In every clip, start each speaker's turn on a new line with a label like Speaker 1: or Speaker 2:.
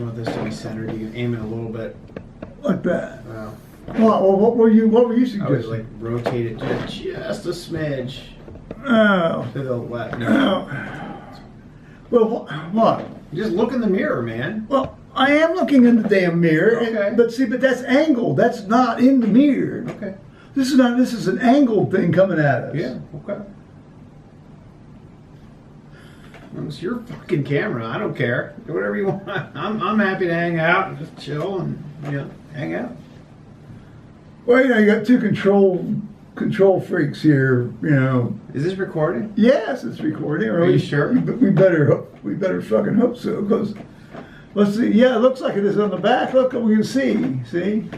Speaker 1: you want this to be centered. You can aim it a little bit.
Speaker 2: Like that.
Speaker 1: Wow.
Speaker 2: Well, what were you
Speaker 1: I would
Speaker 2: suggesting?
Speaker 1: like rotate it just a smidge
Speaker 2: Oh.
Speaker 1: to the left.
Speaker 2: Oh. Well, what?
Speaker 1: Just look in the mirror, man.
Speaker 2: Well, I am looking in the damn mirror.
Speaker 1: Okay.
Speaker 2: But that's angled. That's not in the mirror.
Speaker 1: Okay.
Speaker 2: This is an angled thing coming at us.
Speaker 1: Yeah. Okay. Well, it's your fucking camera. I don't care. Do whatever you want. I'm happy to hang out and just chill and hang out.
Speaker 2: Well, you got two control freaks here.
Speaker 1: Is this recording?
Speaker 2: Yes, it's recording.
Speaker 1: Are you sure?
Speaker 2: We better fucking hope so. Because let's see. Yeah, it looks like it is on the back. Look, we can see. See?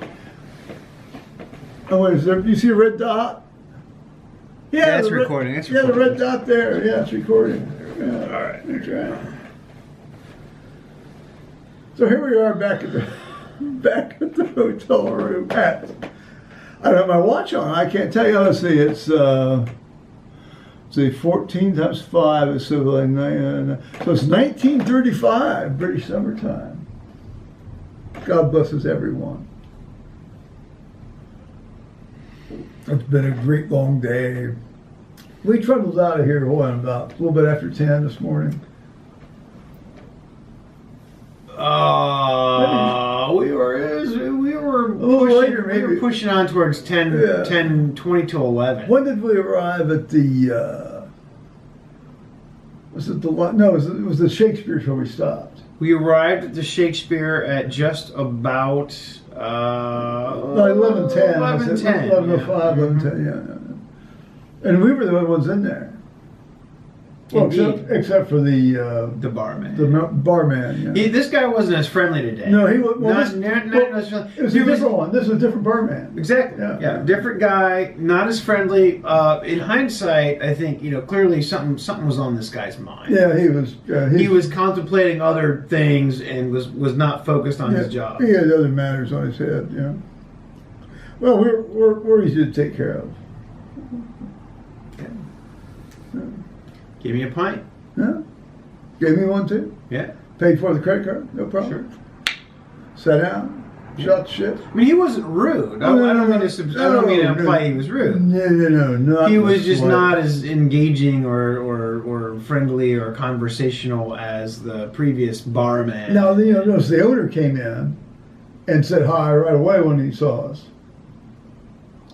Speaker 2: Oh, wait, is there? Do you see a red dot?
Speaker 1: Yeah, it's recording. It's recording.
Speaker 2: Yeah, the red dot there. Yeah, it's recording. Yeah, all right, that's right. So here we are back at the hotel room. I don't have my watch on. I can't tell you. Let's see. It's 14 times 5 is so like so it's 1935 British summertime. God blesses everyone. It's been a great long day. We trundled out of here about a little bit after 10 this morning.
Speaker 1: We were pushing on towards 10, 20 to 11.
Speaker 2: When did we arrive at the? Was it the? No, it was the Shakespeare's where we stopped.
Speaker 1: We arrived at the Shakespeare at just about
Speaker 2: 11:10.
Speaker 1: 11:10.
Speaker 2: 11:05, 11:10. Yeah. And we were the only ones in there. Well, except for the
Speaker 1: barman.
Speaker 2: The barman. Yeah.
Speaker 1: This guy wasn't as friendly today.
Speaker 2: No, he was. Well, it was a different one. This was a different barman.
Speaker 1: Exactly. Yeah. Different guy, not as friendly. In hindsight, I think clearly something was on this guy's mind.
Speaker 2: Yeah, he was.
Speaker 1: He was contemplating other things and was not focused on his job.
Speaker 2: He had other matters on his head. Yeah. Well, we're easy to take care of.
Speaker 1: Give me a pint.
Speaker 2: Yeah. Gave me one too.
Speaker 1: Yeah.
Speaker 2: Paid for the credit card. No problem.
Speaker 1: Sure.
Speaker 2: Sat down. Shot the shit.
Speaker 1: I mean, he wasn't rude. I don't mean to imply he was rude.
Speaker 2: No.
Speaker 1: He was just not as engaging or friendly or conversational as the previous barman.
Speaker 2: Now, notice the owner came in and said hi right away when he saw us.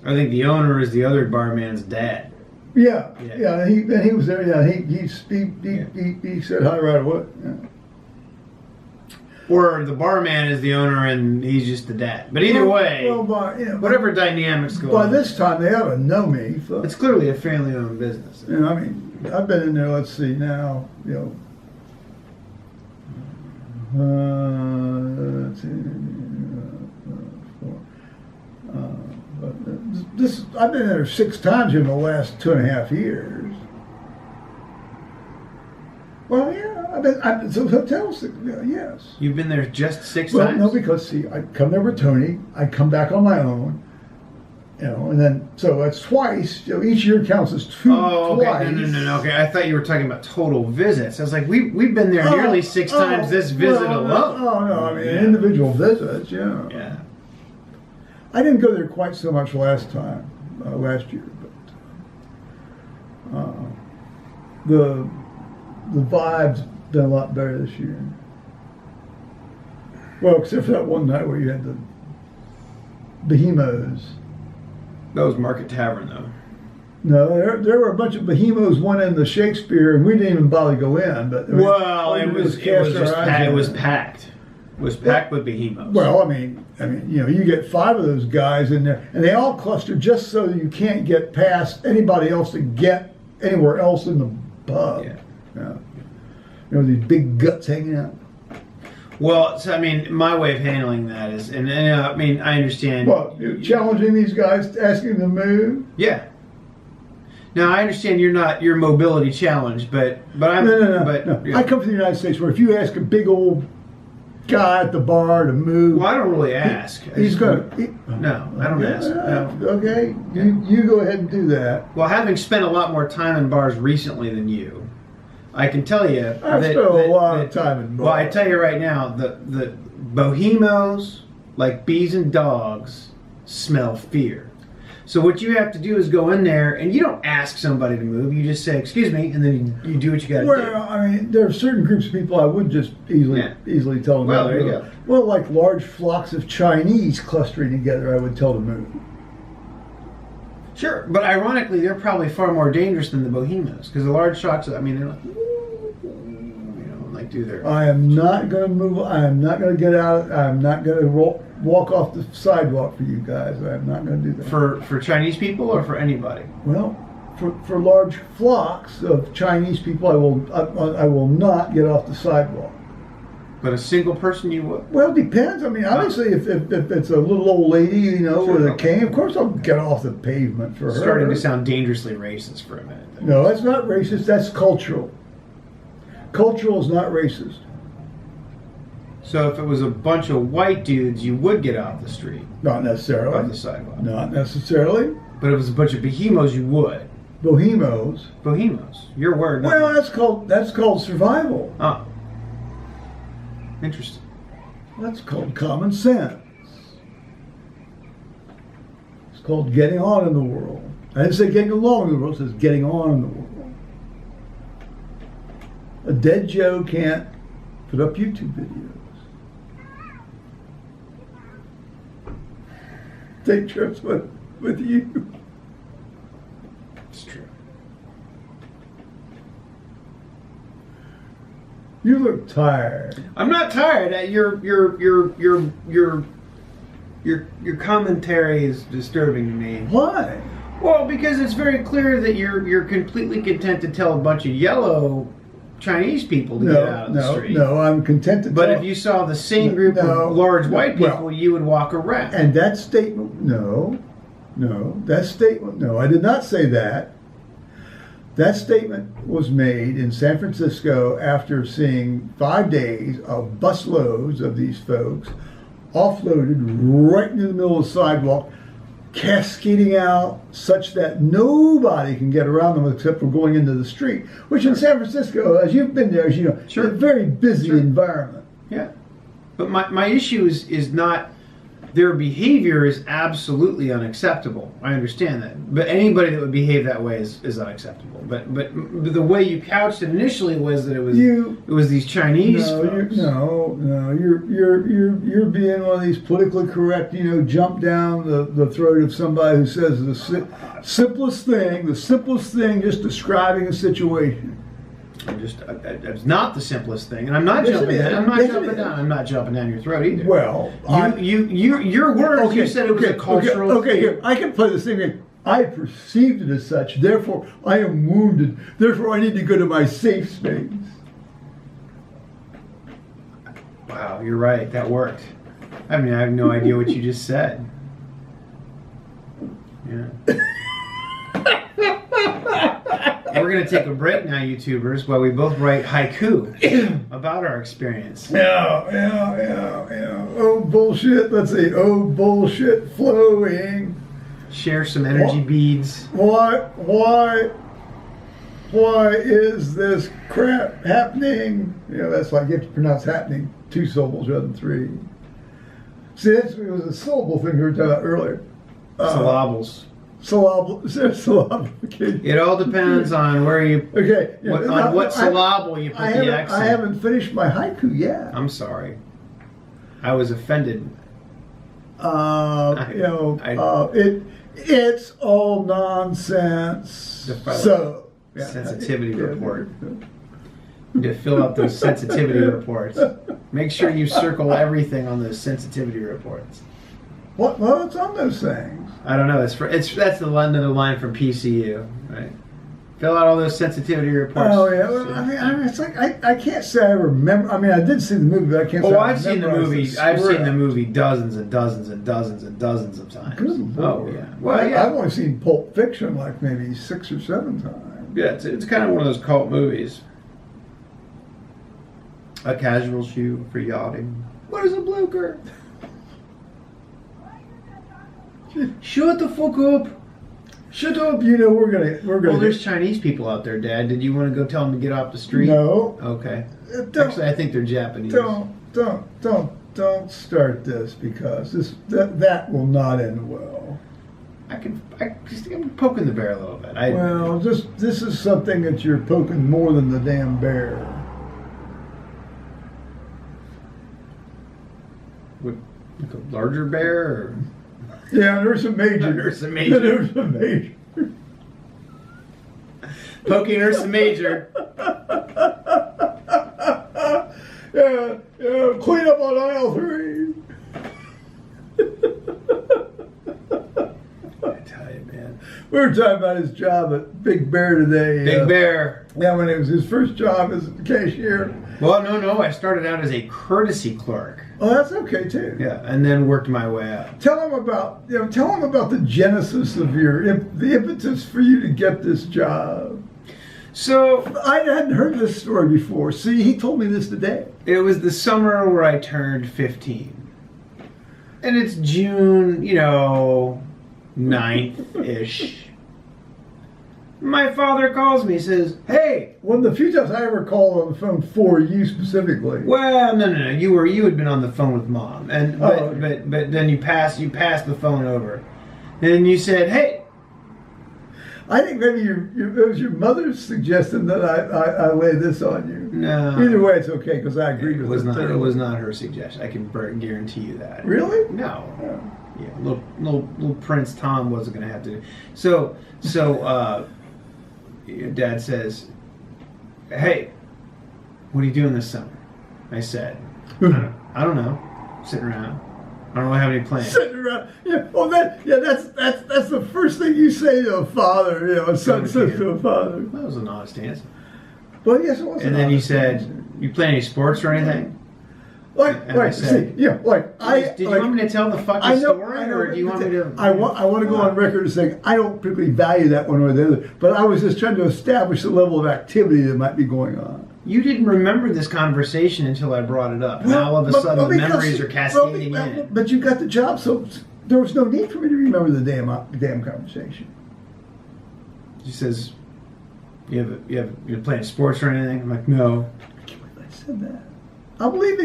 Speaker 1: I think the owner is the other barman's dad.
Speaker 2: Yeah. He was there. Yeah, he said hi right away. Yeah.
Speaker 1: Or the barman is the owner and he's just the dad. But either way, whatever dynamics go on.
Speaker 2: By this time, they ought to know me. So.
Speaker 1: It's clearly a family-owned business.
Speaker 2: I mean, I've been in there. Let's see now. Let's see. I've been there 6 times in the last 2.5 years. Well, yeah, I've been to hotels. Yes.
Speaker 1: You've been there just 6
Speaker 2: well,
Speaker 1: times?
Speaker 2: No, because I come there with Tony. I come back on my own. And then so that's twice. Each year counts as two.
Speaker 1: Oh, okay.
Speaker 2: Twice.
Speaker 1: No. Okay, I thought you were talking about total visits. I was like, we've been there nearly 6 times this visit alone.
Speaker 2: No. I mean, individual visits. Yeah.
Speaker 1: Yeah.
Speaker 2: I didn't go there quite so much last year, but the vibe's been a lot better this year. Well, except for that one night where you had the behemoths.
Speaker 1: That was Market Tavern, though.
Speaker 2: No, there were a bunch of behemoths, one in the Shakespeare, and we didn't even bother to go in. But
Speaker 1: it was packed. It was packed with behemoths.
Speaker 2: Well, I mean, you get 5 of those guys in there, and they all cluster just so you can't get past anybody else to get anywhere else in the pub. Yeah. These big guts hanging out.
Speaker 1: Well, so, my way of handling that is, and I understand.
Speaker 2: Well, you're challenging these guys, asking them to move.
Speaker 1: Yeah. Now I understand you're mobility challenged, but I'm
Speaker 2: no. I come from the United States, where if you ask a big old guy at the bar to move,
Speaker 1: well, I don't really ask.
Speaker 2: He's going
Speaker 1: to. No, I don't ask. No.
Speaker 2: Okay, you go ahead and do that.
Speaker 1: Well, having spent a lot more time in bars recently than you. I can tell you.
Speaker 2: I spent a lot of time in bars.
Speaker 1: Well, I tell you right now, the bohemos, like bees and dogs, smell fear. So what you have to do is go in there, and you don't ask somebody to move. You just say, "Excuse me," and then you do what you got to do.
Speaker 2: Well, I mean, there are certain groups of people I would just easily tell them.
Speaker 1: Well, there you go.
Speaker 2: Well, like large flocks of Chinese clustering together, I would tell them to move.
Speaker 1: Sure, but ironically, they're probably far more dangerous than the bohemos because the large flocks. I mean, they're like, like do their.
Speaker 2: I am not going to move. I am not going to get out. I'm not going to walk off the sidewalk for you guys. I'm not going to do that.
Speaker 1: For Chinese people or for anybody?
Speaker 2: Well, for large flocks of Chinese people, I will not get off the sidewalk.
Speaker 1: But a single person you would?
Speaker 2: Well, it depends. I mean, obviously, if it's a little old lady, with a cane, of course I'll get off the pavement for her.
Speaker 1: Starting to sound dangerously racist for a minute.
Speaker 2: No, that's not racist. That's cultural. Cultural is not racist.
Speaker 1: So if it was a bunch of white dudes, you would get off the street?
Speaker 2: Not necessarily.
Speaker 1: Off the sidewalk?
Speaker 2: Not necessarily.
Speaker 1: But if it was a bunch of bohemos, you would?
Speaker 2: Bohemos.
Speaker 1: Bohemos. Your word.
Speaker 2: Well, that's called survival.
Speaker 1: Oh. Interesting.
Speaker 2: That's called common sense. It's called getting on in the world. I didn't say getting along in the world, it says getting on in the world. A dead Joe can't put up YouTube videos. Take trips with you.
Speaker 1: It's true.
Speaker 2: You look tired.
Speaker 1: I'm not tired. Your commentary is disturbing to me.
Speaker 2: Why?
Speaker 1: Well, because it's very clear that you're completely content to tell a bunch of yellow Chinese people to get out of the street.
Speaker 2: No, I'm content to
Speaker 1: But if you saw the same group of large white people, you would walk around.
Speaker 2: And that statement, I did not say that. That statement was made in San Francisco after seeing 5 days of busloads of these folks offloaded right into the middle of the sidewalk, cascading out such that nobody can get around them except for going into the street, which in San Francisco, as you've been there, as you know,
Speaker 1: Sure.
Speaker 2: it's a very busy environment.
Speaker 1: Yeah. But my issue is not their behavior is absolutely unacceptable. I understand that. But anybody that would behave that way is unacceptable. But the way you couched it initially was that it was these Chinese folks.
Speaker 2: You're being one of these politically correct, jump down the throat of somebody who says the simplest thing, just describing a situation.
Speaker 1: It's not the simplest thing, and I'm not jumping down. I'm not jumping down your throat either.
Speaker 2: Well,
Speaker 1: your words. You said it was a cultural.
Speaker 2: Okay, here I can play the same game. I perceived it as such. Therefore, I am wounded. Therefore, I need to go to my safe space.
Speaker 1: Wow, you're right. That worked. I mean, I have no idea what you just said. Yeah. We're going to take a break now, YouTubers, while we both write haiku about our experience.
Speaker 2: Yeah. Oh, bullshit. Let's see. Oh, bullshit flowing.
Speaker 1: Share some energy beads.
Speaker 2: Why is this crap happening? That's like you have to pronounce happening 2 syllables rather than 3. See, it was a syllable thing we were talking about earlier.
Speaker 1: Syllables.
Speaker 2: Syllabification.
Speaker 1: It all depends on where you.
Speaker 2: Okay.
Speaker 1: On what syllable you put the accent.
Speaker 2: I haven't finished my haiku yet.
Speaker 1: I'm sorry. I was offended.
Speaker 2: It's all nonsense.
Speaker 1: Sensitivity report. To fill out those sensitivity reports. Make sure you circle everything on those sensitivity reports.
Speaker 2: What's on those things?
Speaker 1: I don't know. That's the line from PCU, right? Fill out all those sensitivity reports.
Speaker 2: Oh yeah. Well, I mean, it's like I can't say I remember. I mean, I did see the movie, but I can't.
Speaker 1: I've seen the movie. I've seen the movie dozens and dozens and dozens and dozens of times.
Speaker 2: Good Lord.
Speaker 1: Oh yeah. Well, yeah.
Speaker 2: I've only seen Pulp Fiction like maybe 6 or 7 times.
Speaker 1: Yeah, it's kind of one of those cult movies. A casual shoe for yachting. What is a blucher? Shut the fuck up.
Speaker 2: Shut up! You know we're gonna.
Speaker 1: Well, there's Chinese people out there, Dad. Did you want to go tell them to get off the street?
Speaker 2: No.
Speaker 1: Okay.
Speaker 2: Don't,
Speaker 1: Actually, I think they're Japanese.
Speaker 2: Don't start this because that will not end well.
Speaker 1: I'm poking the bear a little bit.
Speaker 2: This is something that you're poking more than the damn bear.
Speaker 1: Like a larger bear? Or?
Speaker 2: Yeah, there's a major.
Speaker 1: There's a major.
Speaker 2: There's a major.
Speaker 1: Poking Ursa Major.
Speaker 2: Yeah, clean up on aisle 3.
Speaker 1: I tell you, man.
Speaker 2: We were talking about his job at Big Bear today.
Speaker 1: Big Bear.
Speaker 2: Yeah, when it was his first job as a cashier.
Speaker 1: Well, no. I started out as a courtesy clerk.
Speaker 2: Oh, that's okay too.
Speaker 1: Yeah, and then worked my way up.
Speaker 2: Tell him about the genesis of the impetus for you to get this job.
Speaker 1: So
Speaker 2: I hadn't heard this story before. See, he told me this today.
Speaker 1: It was the summer where I turned 15. And it's June, 9th-ish. My father calls me, says, "Hey."
Speaker 2: One of the few times I ever called on the phone for you specifically.
Speaker 1: Well, no. You had been on the phone with Mom, but then you passed the phone over, and you said, "Hey."
Speaker 2: I think maybe it was your mother's suggestion that I lay this on you.
Speaker 1: No.
Speaker 2: Either way, it's okay because I agreed with it.
Speaker 1: It was not her suggestion. I can guarantee you that.
Speaker 2: Really?
Speaker 1: No.
Speaker 2: Oh.
Speaker 1: Yeah, little Prince Tom wasn't going to have to. So, Dad says, "Hey, what are you doing this summer?" I said, "I don't know. Sitting around. I don't really have any plans."
Speaker 2: Sitting around. Yeah. Well, that's the first thing you say to a father. A son says to a father.
Speaker 1: That was an honest answer.
Speaker 2: Well, yes, it was.
Speaker 1: And then you said, "You play any sports or anything?"
Speaker 2: I said,
Speaker 1: Did you want me to tell the fucking story, or do you want me to?
Speaker 2: I want to go on record as saying I don't particularly value that one or the other, but I was just trying to establish the level of activity that might be going on.
Speaker 1: You didn't remember this conversation until I brought it up. Now all of a sudden the memories are cascading in.
Speaker 2: But you got the job, so there was no need for me to remember the damn conversation.
Speaker 1: She says, "You're playing sports or anything?" I'm like, "No."
Speaker 2: I can't believe I said that. I believe I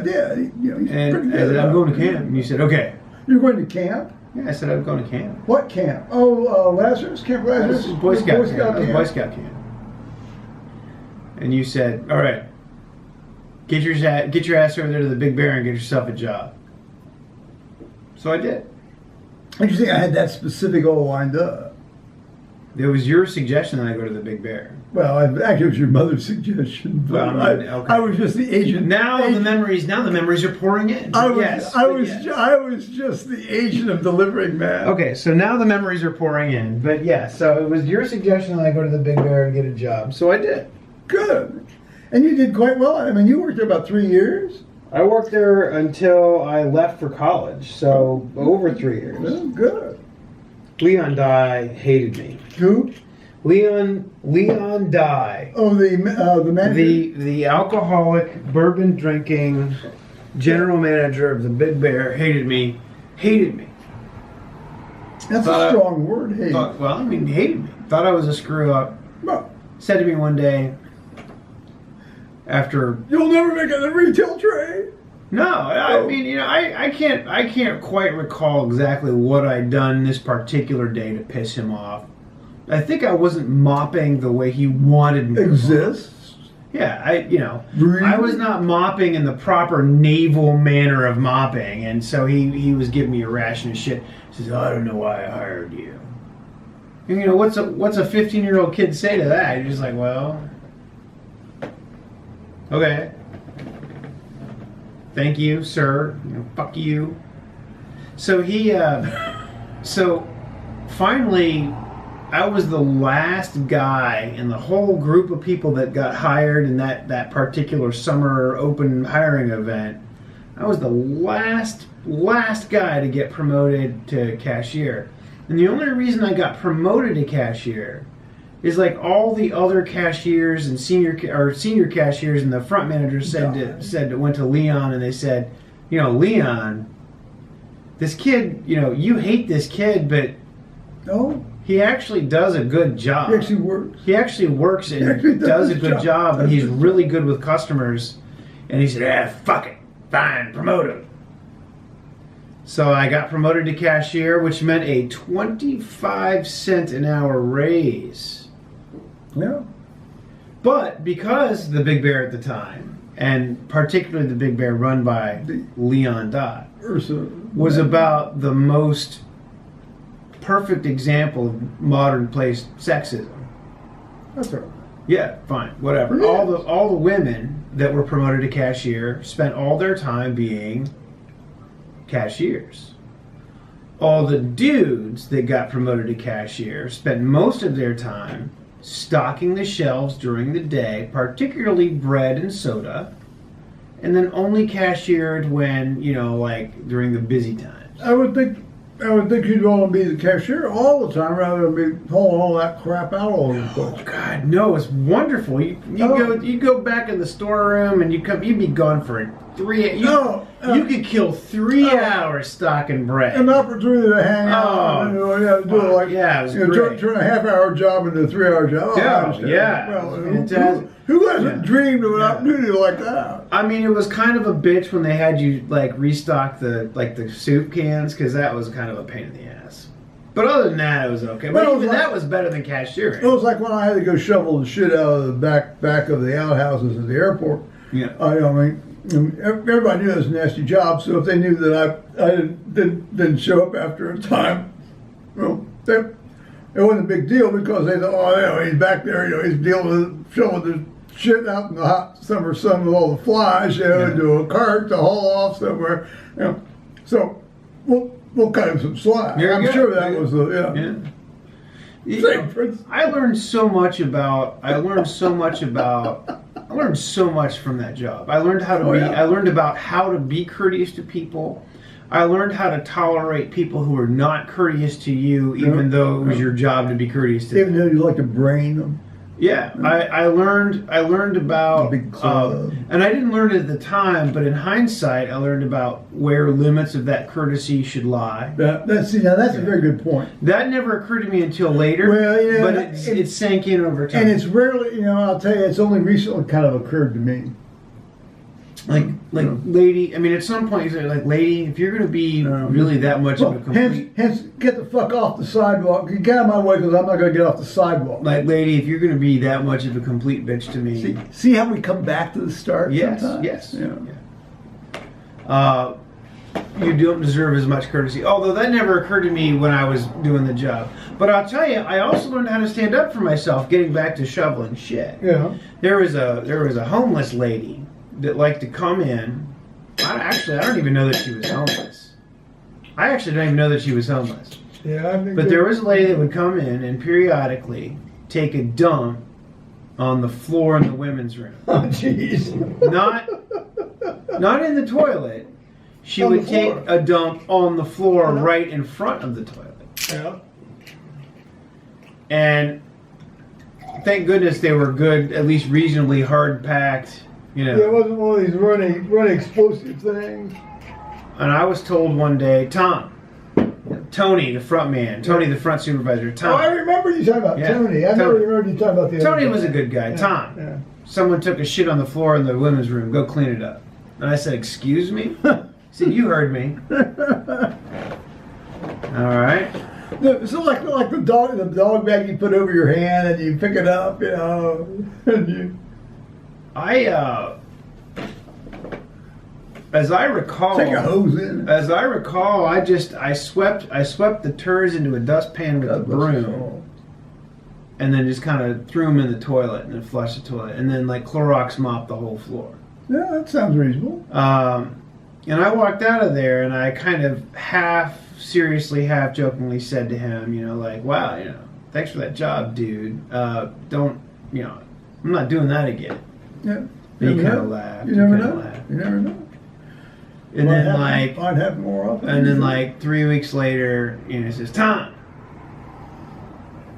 Speaker 2: did. He's
Speaker 1: and
Speaker 2: pretty
Speaker 1: I
Speaker 2: good.
Speaker 1: said, "I'm going to camp." And you said, "Okay."
Speaker 2: You're going to camp?
Speaker 1: Yeah, I said I'm going to camp.
Speaker 2: What camp? Oh, Lazarus? Camp Lazarus?
Speaker 1: Boy Scout camp. Boy Scout camp. And you said, "All right, get your ass over there to the Big Bear and get yourself a job." So I did.
Speaker 2: Interesting. I had that specific all lined up.
Speaker 1: It was your suggestion that I go to the Big Bear.
Speaker 2: Well, actually, it was your mother's suggestion. But I was just the agent.
Speaker 1: Now the memories are pouring in.
Speaker 2: I was just the agent of delivering that.
Speaker 1: Okay, so now the memories are pouring in. But yeah, so it was your suggestion that I go to the Big Bear and get a job. So I did.
Speaker 2: Good. And you did quite well. I mean, you worked there about 3 years.
Speaker 1: I worked there until I left for college, so over 3 years.
Speaker 2: Well, good.
Speaker 1: Leon Dye hated me.
Speaker 2: Who?
Speaker 1: Leon Dye.
Speaker 2: Oh, the manager?
Speaker 1: The alcoholic, bourbon drinking general manager of the Big Bear hated me.
Speaker 2: That's a strong word, hate.
Speaker 1: Hated me. Thought I was a screw up.
Speaker 2: Well,
Speaker 1: said to me one day, after,
Speaker 2: "You'll never make it in the retail trade."
Speaker 1: No, I can't quite recall exactly what I'd done this particular day to piss him off. I think I wasn't mopping the way he wanted me to.
Speaker 2: Exists.
Speaker 1: Yeah, I was not mopping in the proper naval manner of mopping, and so he was giving me a ration of shit. He says, "I don't know why I hired you." And, what's a 15-year-old kid say to that? You're just like, well, okay. Thank you, sir. Fuck you. So so finally, I was the last guy in the whole group of people that got hired in that particular summer open hiring event. I was the last guy to get promoted to cashier. And the only reason I got promoted to cashier is like all the other cashiers and senior cashiers and the front managers went to Leon and they said, "Leon, this kid, you hate this kid, but
Speaker 2: No,
Speaker 1: He actually does a good job.
Speaker 2: he actually works.
Speaker 1: He actually works and
Speaker 2: actually
Speaker 1: does a
Speaker 2: his
Speaker 1: good job, and
Speaker 2: Does
Speaker 1: he's
Speaker 2: his
Speaker 1: really good with customers. And he said, fuck it. Fine, promote him. So I got promoted to cashier, which meant a 25-cent an hour raise.
Speaker 2: Yeah.
Speaker 1: But because the Big Bear at the time, and particularly the Big Bear run by Leon Dot, was about the most perfect example of modern place sexism.
Speaker 2: That's all right.
Speaker 1: Yeah, fine, whatever.
Speaker 2: Yeah.
Speaker 1: All the women that were promoted to cashier spent all their time being cashiers. All the dudes that got promoted to cashier spent most of their time stocking the shelves during the day, particularly bread and soda, and then only cashiered when, like during the busy times.
Speaker 2: I would think you'd want to be the cashier all the time rather than be pulling all that crap out all over the
Speaker 1: Oh
Speaker 2: place.
Speaker 1: God, no! It's wonderful. You go back in the storeroom and you'd be gone for 3. You could kill 3 hours stocking bread.
Speaker 2: An opportunity to hang out.
Speaker 1: Oh,
Speaker 2: Do it
Speaker 1: it was great.
Speaker 2: turn a half-hour job into a 3-hour job.
Speaker 1: Yeah,
Speaker 2: I understand.
Speaker 1: yeah.
Speaker 2: Well,
Speaker 1: Fantastic.
Speaker 2: who hasn't dreamed of an opportunity like that?
Speaker 1: I mean, it was kind of a bitch when they had you restock the soup cans, because that was kind of a pain in the ass. But other than that, it was okay. But even that was better than cashiering.
Speaker 2: It was like when I had to go shovel the shit out of the back of the outhouses at the airport.
Speaker 1: Yeah.
Speaker 2: I mean, everybody knew it was a nasty job, so if they knew that I didn't show up after a time, well, it wasn't a big deal because they thought, he's back there, he's dealing with shoveling the shit out in the hot summer sun with all the flies, into a cart to haul off somewhere. So we'll cut him some slack. I'm sure that was
Speaker 1: I learned so much from that job. I learned how to I learned about how to be courteous to people. I learned how to tolerate people who are not courteous to you, even though it was your job to be courteous to them.
Speaker 2: Even though you like to brain them.
Speaker 1: Yeah, I learned about,
Speaker 2: big club.
Speaker 1: and I didn't learn it at the time, but in hindsight, I learned about where limits of that courtesy should lie.
Speaker 2: That's a very good point.
Speaker 1: That never occurred to me until later, but it sank in over time.
Speaker 2: And it's rarely, I'll tell you, it's only recently kind of occurred to me.
Speaker 1: Lady, I mean, at some point you say, lady, if you're going to be really that much of a complete...
Speaker 2: Hence, get the fuck off the sidewalk. Get out of my way because I'm not going to get off the sidewalk.
Speaker 1: Lady, if you're going to be that much of a complete bitch to me...
Speaker 2: See how we come back to the start sometimes?
Speaker 1: Yes. Yeah. You don't deserve as much courtesy. Although that never occurred to me when I was doing the job. But I'll tell you, I also learned how to stand up for myself, getting back to shoveling shit.
Speaker 2: Yeah.
Speaker 1: There was a homeless lady that liked to come in. I don't even know that she was homeless. I actually don't even know that she was homeless.
Speaker 2: Yeah,
Speaker 1: but there was a lady that would come in and periodically take a dump on the floor in the women's room.
Speaker 2: Oh, jeez.
Speaker 1: Not in the toilet. She would take a dump on the floor right in front of the toilet.
Speaker 2: Yeah.
Speaker 1: And thank goodness they were good, at least reasonably hard packed.
Speaker 2: Yeah, it wasn't one of these running explosive things.
Speaker 1: And I was told one day, Tony, the front man, the front supervisor, Tom.
Speaker 2: Oh, I remember you talking about Tony. I never remember you talking about the other
Speaker 1: Tony
Speaker 2: guy.
Speaker 1: was a good guy. Tom.
Speaker 2: Yeah.
Speaker 1: Someone took a shit on the floor in the women's room. Go clean it up. And I said, excuse me? He said, you heard me. All right.
Speaker 2: So like the dog bag you put over your hand and you pick it up, and you...
Speaker 1: As I recall,
Speaker 2: take a hose in.
Speaker 1: As I recall, I swept the turds into a dustpan with a broom, and then just kind of threw them in the toilet and then flushed the toilet, and then Clorox mopped the whole floor.
Speaker 2: Yeah, that sounds reasonable.
Speaker 1: And I walked out of there, and I kind of half seriously, half jokingly said to him, wow, thanks for that job, dude. I'm not doing that again.
Speaker 2: Yeah.
Speaker 1: He kind of laughed.
Speaker 2: You never know. You never know.
Speaker 1: And then
Speaker 2: might happen more often.
Speaker 1: And then 3 weeks later, he says, Tom,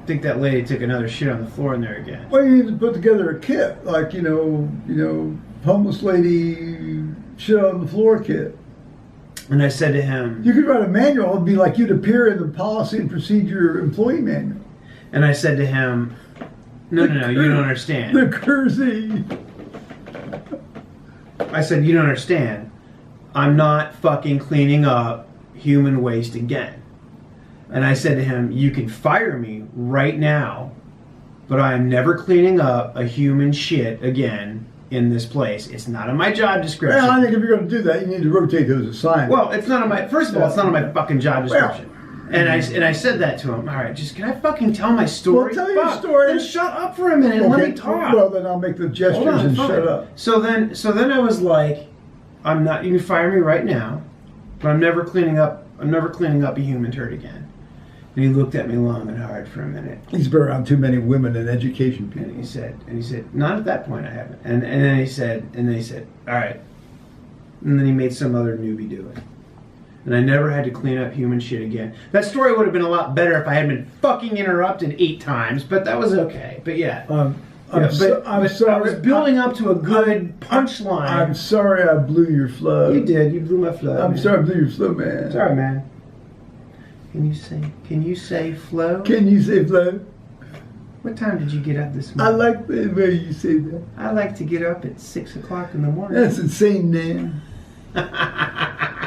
Speaker 1: I think that lady took another shit on the floor in there again.
Speaker 2: Well, you need to put together a kit, homeless lady shit on the floor kit.
Speaker 1: And I said to him,
Speaker 2: You could write a manual. It'd be like you'd appear in the policy and procedure employee manual.
Speaker 1: and I said to him, no, you don't understand.
Speaker 2: The Kersey.
Speaker 1: I said, you don't understand. I'm not fucking cleaning up human waste again. And I said to him, you can fire me right now, but I am never cleaning up a human shit again in this place. It's not in my job description.
Speaker 2: Well, I think if you're going to do that, you need to rotate those assignments.
Speaker 1: Well, it's not on my, first of all, it's not on my fucking job description. And I said that to him. All right, just can I fucking tell my story?
Speaker 2: Well, tell your story.
Speaker 1: Then shut up for a minute and let me talk.
Speaker 2: Well, then I'll make the gestures and shut up.
Speaker 1: So then I was like, I'm not. You can fire me right now, but I'm never cleaning up a human turd again. And he looked at me long and hard for a minute.
Speaker 2: He's been around too many women and education people.
Speaker 1: And he said, not at that point I haven't. And then he said, all right. And then he made some other newbie do it. And I never had to clean up human shit again. That story would have been a lot better if I had been fucking interrupted 8 times, but that was okay. But yeah.
Speaker 2: I'm sorry.
Speaker 1: I was building up to a good punchline.
Speaker 2: I'm sorry I blew your flow.
Speaker 1: You did. You blew my flow.
Speaker 2: I'm sorry I blew your flow, man.
Speaker 1: Sorry, man. Can you say flow?
Speaker 2: Can you say flow?
Speaker 1: What time did you get up this
Speaker 2: I
Speaker 1: morning?
Speaker 2: like the way you say that.
Speaker 1: I like to get up at 6 o'clock in the morning.
Speaker 2: That's insane, man.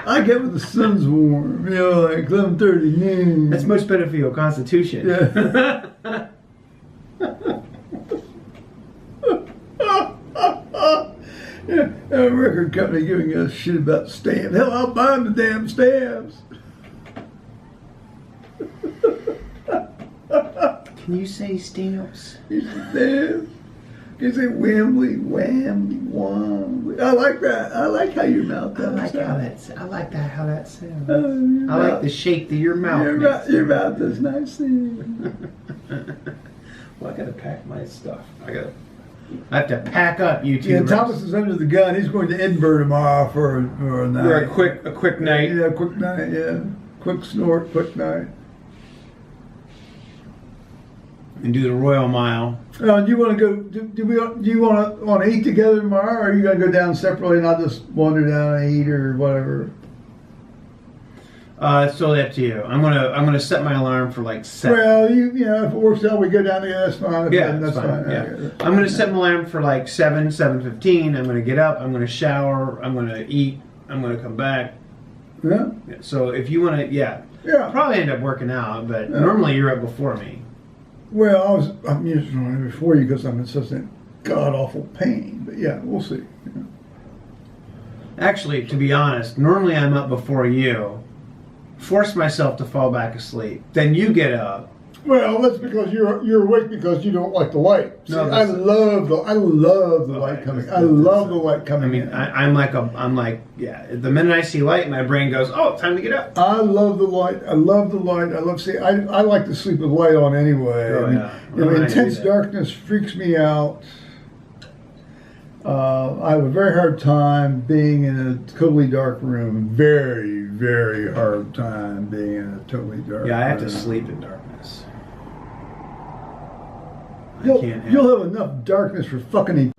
Speaker 2: I get when the sun's warm, like 11:30 noon.
Speaker 1: That's much better for your constitution.
Speaker 2: Yeah. Yeah, a record company giving us shit about stamps. Hell, I'll buy them the damn stamps.
Speaker 1: Can you say stamps?
Speaker 2: You say stamps. Can you say Wembley, Wambly? I like that. I like how your mouth does.
Speaker 1: I like how that sounds. I like the shape that your mouth makes.
Speaker 2: Your mouth does nice.
Speaker 1: Well, I gotta pack my stuff. I have to pack up, you two.
Speaker 2: Yeah, Thomas is under the gun. He's going to Edinburgh tomorrow for a night.
Speaker 1: For a quick night.
Speaker 2: Yeah, quick night. Yeah, quick snort, quick night.
Speaker 1: And do the Royal Mile.
Speaker 2: Do you want to go? Do you want to eat together tomorrow, or are you gonna go down separately and I'll just wander down and eat or whatever?
Speaker 1: It's totally up to you. I'm gonna set my alarm for like 7.
Speaker 2: Well, you know, if it works out, we go down together. That's fine.
Speaker 1: That's fine. Yeah. I'm gonna set my alarm for like 7:15. I'm gonna get up. I'm gonna shower. I'm gonna eat. I'm gonna come back.
Speaker 2: Yeah.
Speaker 1: So if you want to, I'll probably end up working out, but normally you're up before me.
Speaker 2: Well, I'm usually before you because I'm in such a god awful pain. But yeah, we'll see. Yeah.
Speaker 1: Actually, to be honest, normally I'm up before you. Force myself to fall back asleep. Then you get up.
Speaker 2: Well, that's because you're awake because you don't like the light. See,
Speaker 1: No,
Speaker 2: I love the light coming. I love the light coming.
Speaker 1: I mean, I'm like, the minute I see light, my brain goes, oh, time to get up.
Speaker 2: I love the light. I love seeing. I like to sleep with light on anyway.
Speaker 1: Oh, yeah.
Speaker 2: Intense darkness freaks me out. I have a very hard time being in a totally dark room. Very, very hard time being in a totally dark room.
Speaker 1: Yeah, I have to sleep in darkness.
Speaker 2: You'll have enough darkness for fucking.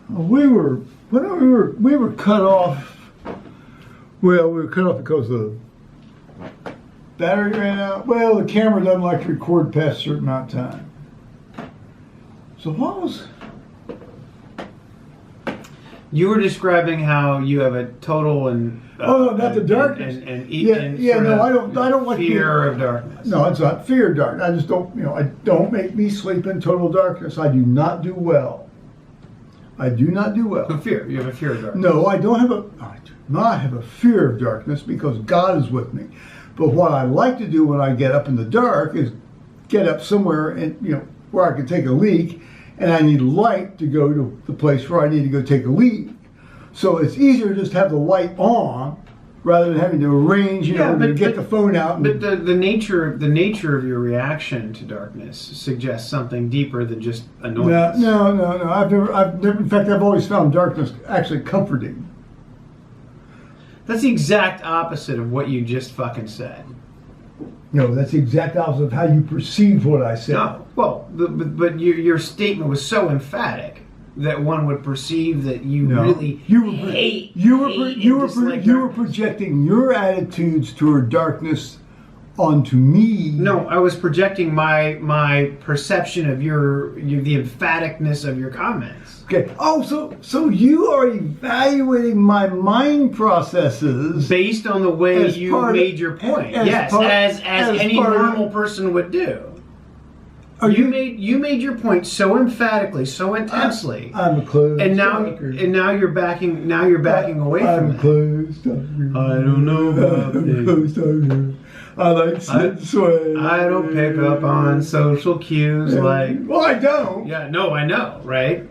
Speaker 2: We were cut off. Well, we were cut off because the battery ran out. Well, the camera doesn't like to record past a certain amount of time. So what was?
Speaker 1: You were describing how you have a total and
Speaker 2: not the darkness. I don't like
Speaker 1: fear of darkness.
Speaker 2: No, it's not fear of darkness. I just don't. I don't make me sleep in total darkness. I do not do well.
Speaker 1: So fear. You have a fear of darkness.
Speaker 2: No, I do not have a fear of darkness because God is with me. But what I like to do when I get up in the dark is get up somewhere and where I can take a leak. And I need light to go to the place where I need to go take a leak. So it's easier just to have the light on rather than having to arrange, to get the phone out.
Speaker 1: But the nature of your reaction to darkness suggests something deeper than just annoyance.
Speaker 2: No. I've never. In fact, I've always found darkness actually comforting.
Speaker 1: That's the exact opposite of what you just fucking said.
Speaker 2: No, that's the exact opposite of how you perceive what I said.
Speaker 1: No, well, but your statement was so emphatic. that one would perceive that you really hate.
Speaker 2: You
Speaker 1: were
Speaker 2: projecting your attitudes toward darkness onto me.
Speaker 1: No, I was projecting my perception of the emphaticness of your comments.
Speaker 2: Okay. Oh, so you are evaluating my mind processes
Speaker 1: based on the way you made your point. As any normal person would do. You made your point so emphatically, so intensely.
Speaker 2: I'm a closed
Speaker 1: talker. And now you're backing away from
Speaker 2: it. I'm closed talker.
Speaker 1: I don't know about
Speaker 2: I'm closed talker. I like sit and sway.
Speaker 1: I don't pick up on social cues like.
Speaker 2: Well, I don't.
Speaker 1: Yeah, no, I know, right?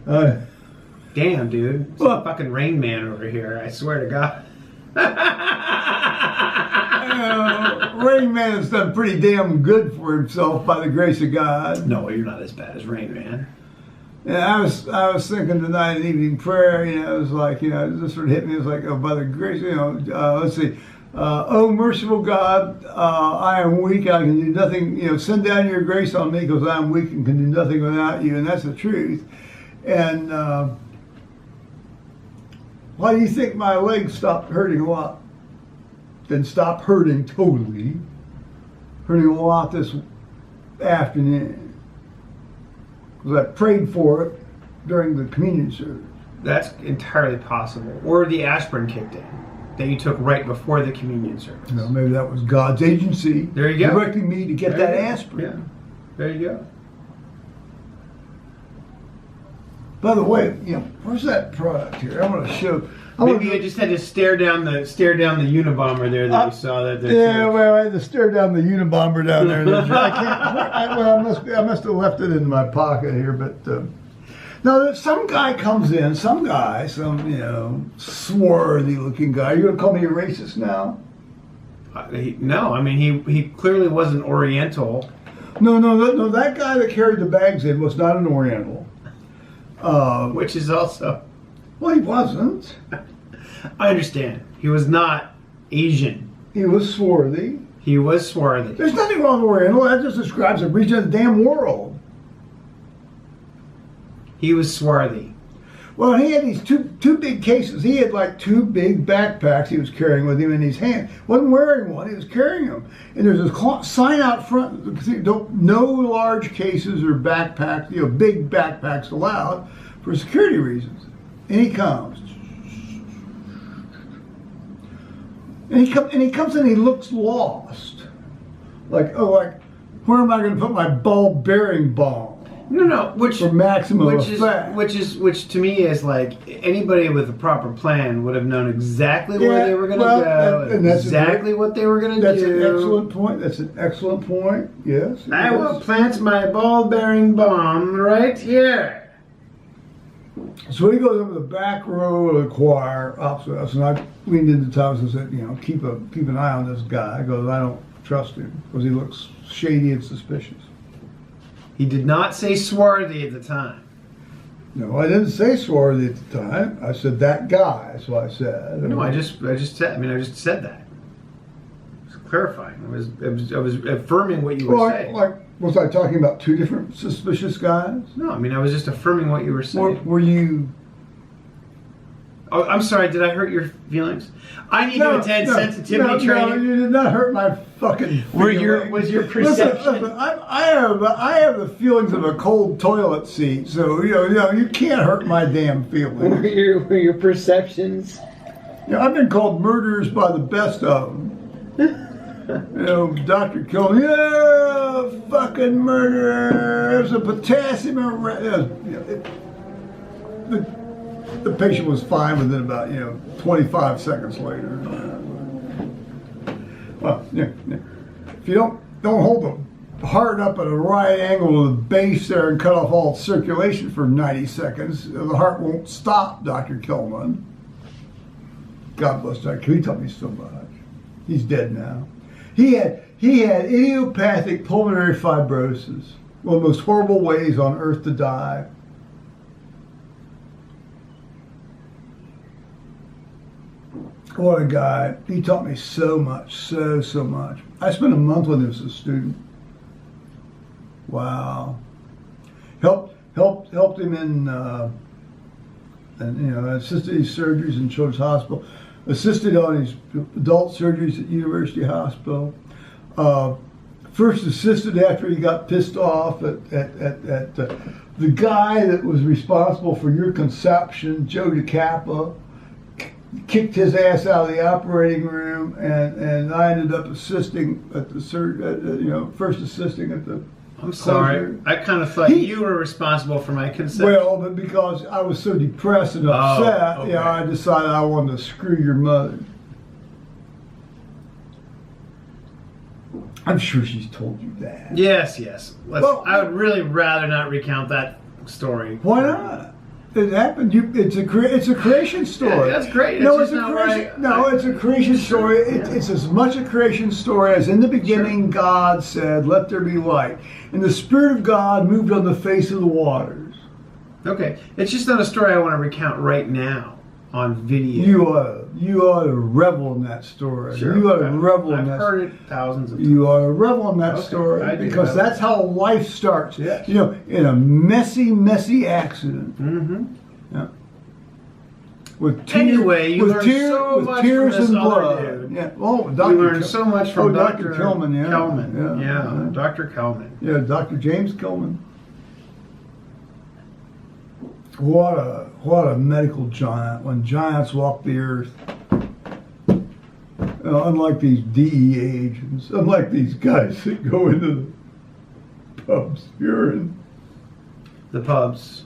Speaker 1: Damn, dude. It's a fucking Rain Man over here, I swear to God.
Speaker 2: Rain Man has done pretty damn good for himself by the grace of God.
Speaker 1: No, you're not as bad as Rain Man.
Speaker 2: Yeah, I was thinking tonight in evening prayer, it was like, it just sort of hit me. It was like, oh, by the grace, let's see. Oh, merciful God, I am weak. I can do nothing. Send down your grace on me because I am weak and can do nothing without you. And that's the truth. And why do you think my legs stopped hurting a lot? Then stopped hurting totally. Hurting a lot this afternoon. Because I prayed for it during the communion service.
Speaker 1: That's entirely possible. Or the aspirin kicked in that you took right before the communion service.
Speaker 2: No, maybe that was God's agency.
Speaker 1: There you go.
Speaker 2: Directing me to get that aspirin.
Speaker 1: Yeah. There you go.
Speaker 2: By the way, where's that product here? I want to show.
Speaker 1: Maybe I just had to stare down the Unabomber there that you saw that.
Speaker 2: Well, I had to stare down the Unabomber down there. I must have left it in my pocket here, but no. Some guy comes in. Some swarthy looking guy. You gonna call me a racist now?
Speaker 1: No, I mean he clearly wasn't Oriental.
Speaker 2: No. That guy that carried the bags in was not an Oriental.
Speaker 1: Which is also.
Speaker 2: Well, he wasn't.
Speaker 1: I understand. He was not Asian.
Speaker 2: He was swarthy.
Speaker 1: There's
Speaker 2: nothing wrong with Oriental. That just describes a region of the damn world.
Speaker 1: He was swarthy.
Speaker 2: Well, he had these two big cases. He had like two big backpacks he was carrying with him in his hand. Wasn't wearing one. He was carrying them. And there's a sign out front. No large cases or backpacks, big backpacks allowed for security reasons. And he comes. And he comes and he looks lost. Like, where am I going to put my ball bearing bomb?
Speaker 1: No,
Speaker 2: for maximum effect.
Speaker 1: Which to me is like anybody with a proper plan would have known exactly where they were going to go, and that's exactly what they were going to do.
Speaker 2: That's an excellent point. That's an excellent point. Yes.
Speaker 1: I will plant my ball bearing bomb right here.
Speaker 2: So he goes over the back row of the choir opposite us, and I leaned into Thomas and said, keep an eye on this guy. I go, I don't trust him because he looks shady and suspicious.
Speaker 1: He did not say swarthy at the time.
Speaker 2: No, I didn't say swarthy at the time. I said that guy. That's what I said.
Speaker 1: No, I just said. I just said that. I was clarifying. I was affirming what you were saying.
Speaker 2: Was I talking about two different suspicious guys?
Speaker 1: No, I was just affirming what you were saying.
Speaker 2: Were you?
Speaker 1: Oh, I'm sorry. Did I hurt your feelings? I need to attend sensitivity training.
Speaker 2: No, you did not hurt my fucking feelings.
Speaker 1: Was your perception?
Speaker 2: Listen, I have the feelings of a cold toilet seat, so you can't hurt my damn feelings.
Speaker 1: Were your perceptions?
Speaker 2: I've been called murderers by the best of them. Dr. Killen, fucking murderer. There's a potassium. The patient was fine within about 25 seconds later. Well, if you don't hold the heart up at a right angle to the base there and cut off all circulation for 90 seconds, the heart won't stop, Dr. Kilman. God bless Dr. Kilman. He taught me so much. He's dead now. He had idiopathic pulmonary fibrosis, one of the most horrible ways on earth to die. What a guy. He taught me so much, so much. I spent a month with him as a student. Wow. Helped him in and assisted these surgeries in Children's Hospital, assisted on these adult surgeries at University Hospital. First assisted after he got pissed off at the guy that was responsible for your conception, Joe DeCappa, kicked his ass out of the operating room, and I ended up assisting at the first assisting at the.
Speaker 1: I'm sorry. I kind of thought you were responsible for my conception.
Speaker 2: Well, but because I was so depressed and upset,
Speaker 1: okay.
Speaker 2: I decided I wanted to screw your mother. I'm sure she's told you that.
Speaker 1: Yes. Well, I would really rather not recount that story.
Speaker 2: Why not? It happened. It's a creation story.
Speaker 1: Yeah, that's great.
Speaker 2: No, it's a creation story. It's as much a creation story as in the beginning God said, "Let there be light," and the Spirit of God moved on the face of the waters.
Speaker 1: Okay, it's just not a story I want to recount right now on video.
Speaker 2: You ought to revel in that story.
Speaker 1: Sure.
Speaker 2: You ought to revel in that.
Speaker 1: I've heard it thousands of times.
Speaker 2: You ought to revel in that story because that's how life starts.
Speaker 1: Yeah.
Speaker 2: In a messy accident.
Speaker 1: Mm-hmm.
Speaker 2: Yeah. With
Speaker 1: Anyway, you learned so much
Speaker 2: tears
Speaker 1: from this
Speaker 2: and
Speaker 1: other
Speaker 2: blood.
Speaker 1: dude.
Speaker 2: Yeah. Oh,
Speaker 1: You learned so much from Dr.
Speaker 2: Kelman. Yeah.
Speaker 1: Kelman. Yeah, Dr. Kelman.
Speaker 2: Yeah, Dr. James Kelman. What a medical giant when giants walk the earth. Unlike these DEA agents, unlike these guys that go into the pubs, urine.
Speaker 1: The pubs.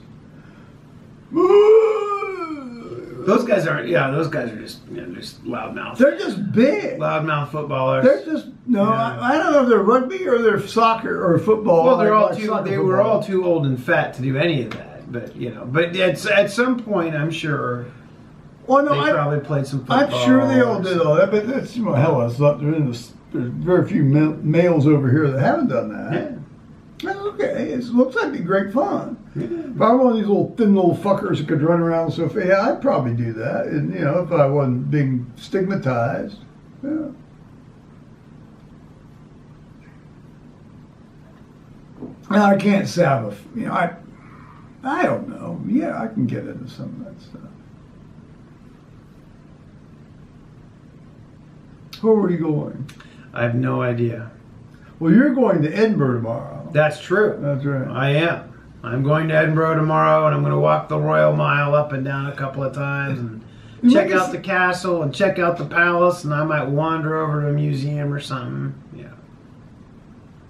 Speaker 1: Those guys are just just loudmouth.
Speaker 2: They're just big.
Speaker 1: Loudmouth footballers.
Speaker 2: They're just I don't know if they're rugby or they're soccer or football.
Speaker 1: Well, they were all too old and fat to do any of that. But at some point, I'm sure. Well, no, they probably played some football.
Speaker 2: I'm sure they all did all that, but that's hell. There's very few males over here that haven't done that.
Speaker 1: Yeah.
Speaker 2: Okay, it looks like it'd be great fun.
Speaker 1: Yeah.
Speaker 2: If I were one of these thin little fuckers that could run around so fast, I'd probably do that. And if I wasn't being stigmatized. Yeah. Now, I can't say I don't know. Yeah, I can get into some of that stuff. Where were you going?
Speaker 1: I have no idea.
Speaker 2: Well, you're going to Edinburgh tomorrow.
Speaker 1: That's true.
Speaker 2: That's right.
Speaker 1: I am. I'm going to Edinburgh tomorrow, and I'm going to walk the Royal Mile up and down a couple of times and check out the castle and check out the palace, and I might wander over to a museum or something. Yeah.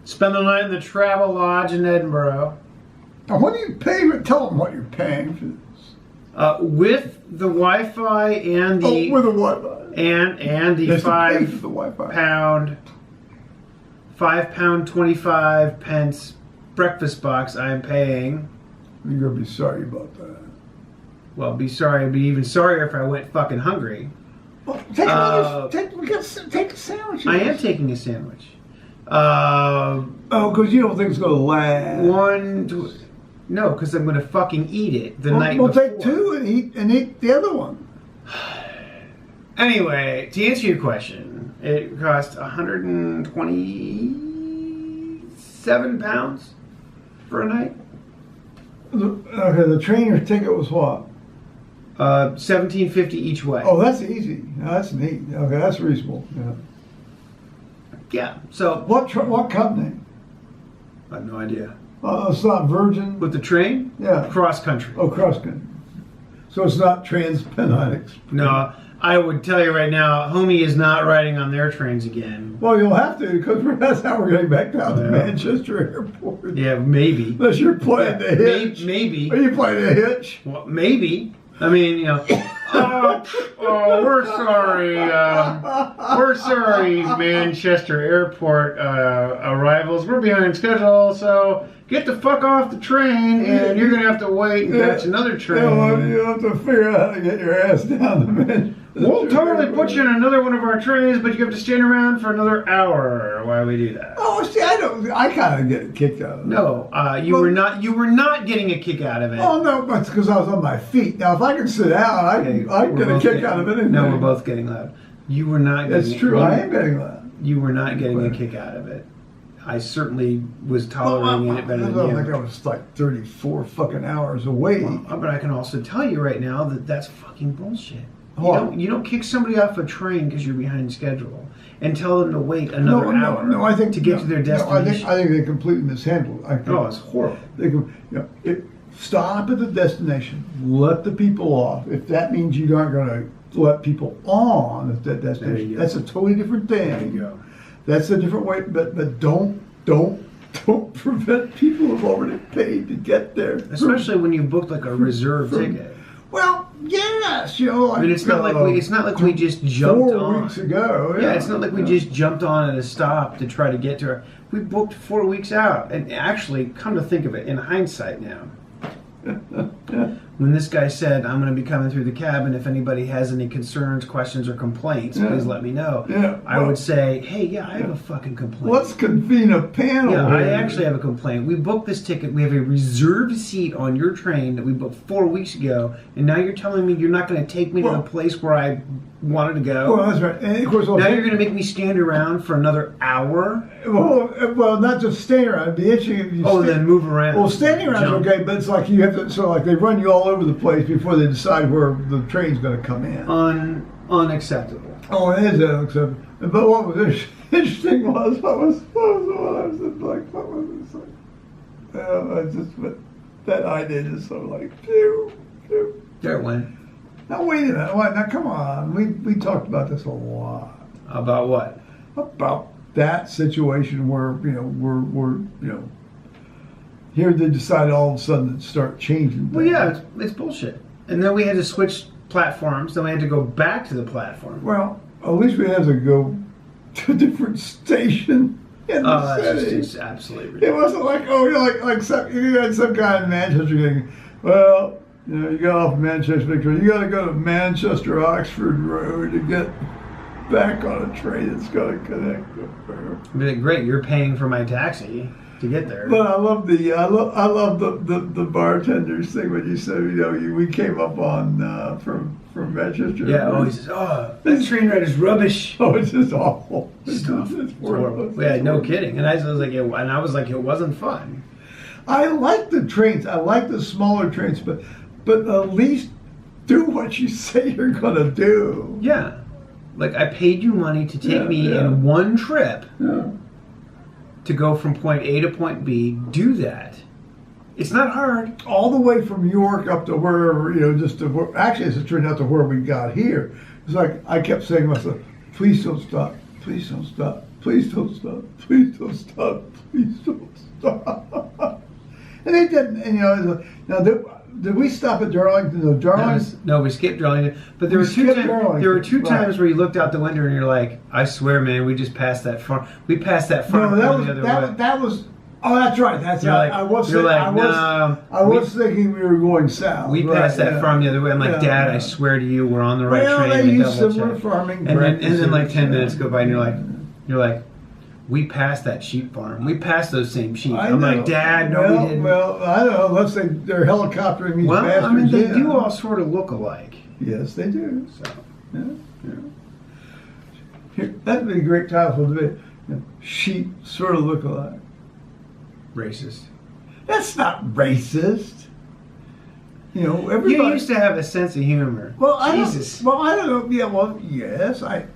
Speaker 1: Spend the night in the Travel Lodge in Edinburgh.
Speaker 2: Now, what do you pay? Tell them what you're paying for this.
Speaker 1: With the Wi-Fi and the
Speaker 2: with the Wi-Fi
Speaker 1: and the £5.25 breakfast box I'm paying.
Speaker 2: You're gonna be sorry about that.
Speaker 1: Well, be even sorrier if I went fucking hungry.
Speaker 2: Well, take a sandwich.
Speaker 1: I am taking a sandwich.
Speaker 2: Because you don't think it's gonna last.
Speaker 1: No, because I'm going to fucking eat it the night before.
Speaker 2: Well, take two and eat the other one.
Speaker 1: Anyway, to answer your question, it cost £127 for a night.
Speaker 2: Okay, the trainer ticket was what?
Speaker 1: $17.50 each way.
Speaker 2: Oh, that's easy. No, that's neat. Okay, that's reasonable. Yeah.
Speaker 1: Yeah. So
Speaker 2: what company?
Speaker 1: I have no idea.
Speaker 2: It's not Virgin.
Speaker 1: With the train?
Speaker 2: Yeah.
Speaker 1: Cross country.
Speaker 2: Oh, cross country. So it's not Trans-Pennine Express.
Speaker 1: No, I would tell you right now, Homie is not riding on their trains again.
Speaker 2: Well, you'll have to, because that's how we're getting back down to Manchester Airport.
Speaker 1: Yeah, maybe.
Speaker 2: Unless you're playing the hitch.
Speaker 1: Maybe.
Speaker 2: Are you playing the hitch?
Speaker 1: Well, maybe. I mean, we're sorry. We're sorry, Manchester Airport arrivals. We're behind schedule, so get the fuck off the train, and you're going to have to wait and catch another train.
Speaker 2: Yeah, well, you have to figure out how to get your ass down to Manchester.
Speaker 1: We'll totally put you in another one of our trains, but you have to stand around for another hour while we do that.
Speaker 2: Oh, see, I kind of get a kick out of it.
Speaker 1: No, you were not getting a kick out of it.
Speaker 2: Oh no, that's because I was on my feet. Now, if I can sit down, I get a kick out of it.
Speaker 1: No, we're both getting loud. You were not.
Speaker 2: That's true. I am getting loud.
Speaker 1: You were not getting a kick out of it. I certainly was tolerating it better than you.
Speaker 2: I think I was like 34 fucking hours away.
Speaker 1: Well, but I can also tell you right now that that's fucking bullshit.
Speaker 2: What?
Speaker 1: You don't kick somebody off a train because you're behind schedule and tell them to wait another hour
Speaker 2: I think,
Speaker 1: to get to their destination.
Speaker 2: I think they completely mishandled it.
Speaker 1: It's horrible.
Speaker 2: Stop at the destination. Let the people off. If that means you aren't going to let people on at that destination, that's a totally different thing.
Speaker 1: There you go.
Speaker 2: That's a different way. But don't prevent people who've already paid to get there.
Speaker 1: Especially when you booked like a reserve ticket.
Speaker 2: Well, yes, you know.
Speaker 1: I mean, it's not like we just jumped
Speaker 2: 4
Speaker 1: on.
Speaker 2: weeks ago.
Speaker 1: Yeah, it's not like we just jumped on at a stop to try to get to her. We booked 4 weeks out, and actually, come to think of it, in hindsight now, when this guy said, "I'm going to be coming through the cabin. If anybody has any concerns, questions, or complaints, please let me know."
Speaker 2: Yeah,
Speaker 1: I would say, "Hey, I have a fucking complaint.
Speaker 2: Let's convene a panel."
Speaker 1: Yeah,
Speaker 2: here.
Speaker 1: I actually have a complaint. We booked this ticket. We have a reserved seat on your train that we booked 4 weeks ago, and now you're telling me you're not going to take me to the place where I wanted to go.
Speaker 2: Well, that's right. And of course,
Speaker 1: now you're going to make me stand around for another hour.
Speaker 2: Well, not just stand around. It'd be interesting if you.
Speaker 1: Then move around.
Speaker 2: Well, standing around is okay, but it's like you have to. So, like they run you all over the place before they decide where the train's going to come in.
Speaker 1: Unacceptable.
Speaker 2: Oh, it is unacceptable. But what was interesting was what was like. But that idea just sort of like phew.
Speaker 1: There it went.
Speaker 2: Now wait a minute. What? Now come on. We talked about this a lot.
Speaker 1: About what?
Speaker 2: About that situation where we're here they decided all of a sudden to start changing things.
Speaker 1: Well, yeah, it's bullshit. And then we had to switch platforms. Then we had to go back to the platform.
Speaker 2: Well, at least we had to go to a different station in the city.
Speaker 1: That's just absolutely ridiculous.
Speaker 2: It wasn't like you had some guy in Manchester going, well, you got off Manchester Victoria. You got to go to Manchester Oxford Road to get back on a train that's going to connect with her.
Speaker 1: I'd be like, great, you're paying for my taxi to get there.
Speaker 2: But I love the bartender's thing when you said we came up on from Manchester.
Speaker 1: Yeah. He says, that train ride is rubbish.
Speaker 2: Oh, it's just awful. It's
Speaker 1: horrible. Yeah, no kidding. And I was like, it wasn't fun.
Speaker 2: I like the trains. I like the smaller trains, but at least do what you say you're gonna do.
Speaker 1: Yeah. Like, I paid you money to take me in one trip to go from point A to point B. Do that. It's not hard.
Speaker 2: All the way from York up to wherever, actually, as it turned out, to where we got here. It's like I kept saying to myself, please don't stop. Please don't stop. Please don't stop. Please don't stop. Please don't stop. And they didn't. And, now, did we stop at Darlington? No, Darlington.
Speaker 1: No, we skipped Darlington. But there were two times where you looked out the window and you're like, I swear, man, we just passed that farm. We passed that farm the other way.
Speaker 2: That was. Oh, that's right. That's right. I was thinking we were going south.
Speaker 1: We passed that farm the other way. I'm like, Dad, I swear to you, we're on the right train.
Speaker 2: They use similar farming
Speaker 1: practices. And then like 10 minutes go by and you're like, we passed that sheep farm. We passed those same sheep. I'm like, Dad, no, we didn't.
Speaker 2: Well, I don't know. Unless they're helicoptering these bastards.
Speaker 1: I mean, they do all sort of look alike.
Speaker 2: Yes, they do.
Speaker 1: So,
Speaker 2: Here, that'd be a great title for the video. Sheep sort of look alike.
Speaker 1: Racist.
Speaker 2: That's not racist. Everybody.
Speaker 1: You used to have a sense of humor.
Speaker 2: Well,
Speaker 1: Jesus.
Speaker 2: I don't know. Yeah, well, yes, I